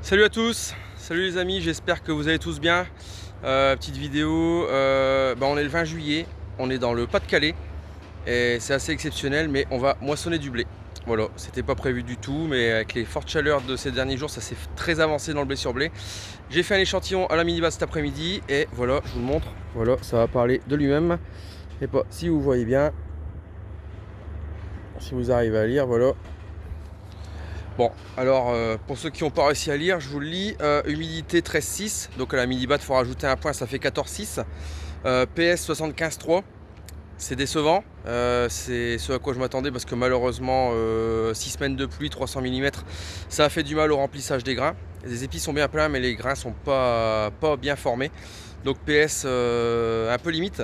Salut à tous, salut les amis, j'espère que vous allez tous bien. Petite vidéo, on est le 20 juillet, on est dans le Pas-de-Calais et c'est assez exceptionnel, mais on va moissonner du blé. Voilà, c'était pas prévu du tout, mais avec les fortes chaleurs de ces derniers jours, ça s'est très avancé dans le blé sur blé. J'ai fait un échantillon à la mini-basse cet après-midi et voilà, je vous le montre. Voilà, ça va parler de lui-même. Et pas si vous voyez bien, si vous arrivez à lire, voilà. Bon, alors pour ceux qui n'ont pas réussi à lire, je vous le lis. Humidité 13,6, donc à la mini-batte, il faut rajouter un point, ça fait 14,6. PS 75,3, c'est décevant. C'est ce à quoi je m'attendais parce que malheureusement, 6 semaines de pluie, 300 mm, ça a fait du mal au remplissage des grains. Les épis sont bien pleins, mais les grains sont pas bien formés. Donc PS un peu limite.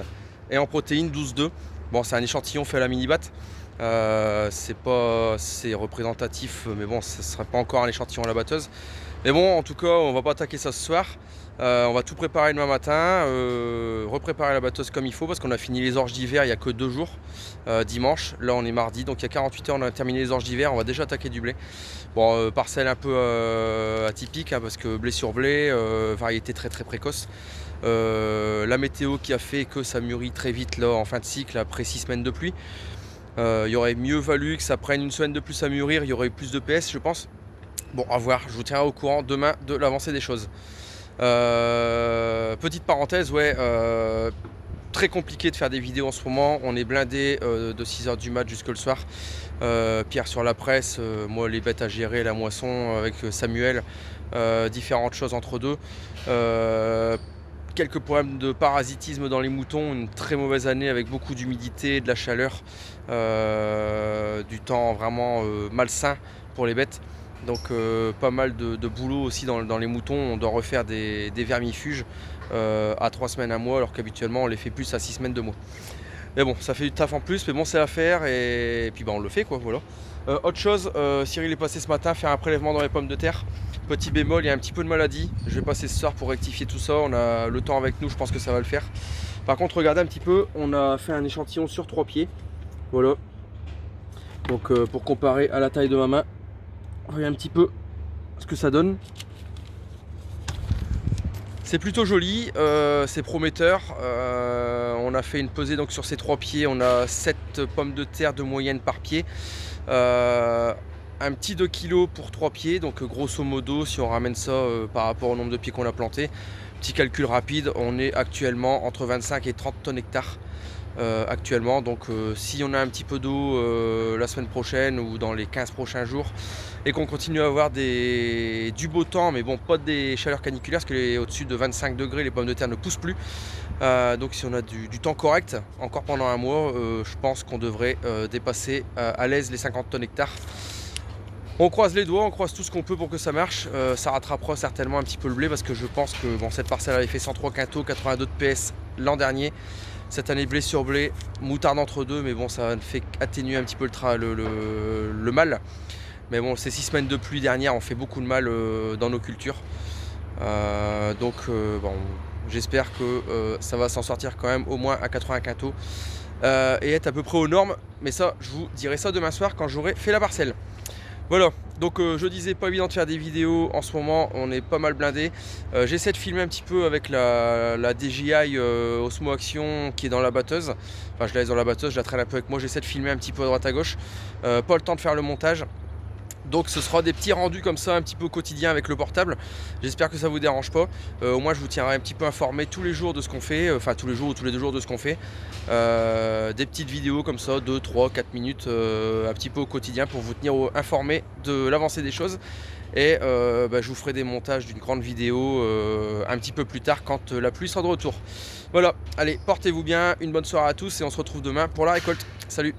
Et en protéines 12,2. Bon, c'est un échantillon fait à la mini-batte. C'est représentatif, mais bon, ce serait pas encore un échantillon à la batteuse. Mais bon, en tout cas, on va pas attaquer ça ce soir. On va tout préparer demain matin, repréparer la batteuse comme il faut parce qu'on a fini les orges d'hiver il y a que 2 jours, dimanche. Là, on est mardi, donc il y a 48 heures, on a terminé les orges d'hiver. On va déjà attaquer du blé. Bon, parcelle un peu atypique hein, parce que blé sur blé, variété très très précoce. La météo qui a fait que ça mûrit très vite là en fin de cycle après 6 semaines de pluie. Il aurait mieux valu que ça prenne une semaine de plus à mûrir, il y aurait eu plus de PS je pense. Bon, à voir, je vous tiendrai au courant demain de l'avancée des choses. Petite parenthèse, ouais, très compliqué de faire des vidéos en ce moment. On est blindé de 6h du mat jusque le soir. Pierre sur la presse, moi les bêtes à gérer, la moisson avec Samuel, différentes choses entre deux. Quelques problèmes de parasitisme dans les moutons, une très mauvaise année avec beaucoup d'humidité, de la chaleur, du temps vraiment malsain pour les bêtes. Donc pas mal de boulot aussi dans les moutons. On doit refaire des vermifuges à 3 semaines, un mois, alors qu'habituellement on les fait plus à 6 semaines, 2 mois. Mais bon, ça fait du taf en plus, mais bon, c'est à faire et puis on le fait quoi, voilà. Autre chose, Cyril est passé ce matin faire un prélèvement dans les pommes de terre. Petit bémol, il y a un petit peu de maladie. Je vais passer ce soir pour rectifier tout ça. On a le temps avec nous, je pense que ça va le faire. Par contre, regardez un petit peu, on a fait un échantillon sur 3 pieds. Voilà. Donc pour comparer à la taille de ma main, regardez un petit peu ce que ça donne. C'est plutôt joli, c'est prometteur. On a fait une pesée donc sur ces 3 pieds. On a 7 pommes de terre de moyenne par pied. Un petit 2 kg pour 3 pieds, donc grosso modo si on ramène ça par rapport au nombre de pieds qu'on a planté, petit calcul rapide, on est actuellement entre 25 et 30 tonnes hectares actuellement. Donc si on a un petit peu d'eau la semaine prochaine ou dans les 15 prochains jours et qu'on continue à avoir du beau temps, mais bon, pas des chaleurs caniculaires parce que au-dessus de 25 degrés les pommes de terre ne poussent plus. Donc si on a du temps correct encore pendant un mois, je pense qu'on devrait dépasser à l'aise les 50 tonnes hectares. On croise les doigts, on croise tout ce qu'on peut pour que ça marche. Ça rattrapera certainement un petit peu le blé parce que je pense que bon, cette parcelle avait fait 103 quintaux, 82 de PS l'an dernier. Cette année blé sur blé, moutarde entre deux, mais bon, ça fait atténuer un petit peu le mal. Mais bon, ces 6 semaines de pluie dernière ont fait beaucoup de mal dans nos cultures. Bon, j'espère que ça va s'en sortir quand même au moins à 80 quintaux et être à peu près aux normes. Mais ça, je vous dirai ça demain soir quand j'aurai fait la parcelle. Voilà, donc je disais, pas évident de faire des vidéos en ce moment, on est pas mal blindé. J'essaie de filmer un petit peu avec la DJI Osmo Action qui est dans la batteuse. Enfin, je la laisse dans la batteuse, je la traîne un peu avec moi, j'essaie de filmer un petit peu à droite à gauche. Pas le temps de faire le montage. Donc ce sera des petits rendus comme ça un petit peu quotidien avec le portable. J'espère que ça vous dérange pas. Au moins je vous tiendrai un petit peu informé tous les jours de ce qu'on fait. Enfin tous les jours ou tous les 2 jours de ce qu'on fait. Des petites vidéos comme ça, 2, 3, 4 minutes un petit peu au quotidien pour vous tenir informé de l'avancée des choses. Et je vous ferai des montages d'une grande vidéo un petit peu plus tard quand la pluie sera de retour. Voilà, allez, portez-vous bien, une bonne soirée à tous et on se retrouve demain pour la récolte. Salut!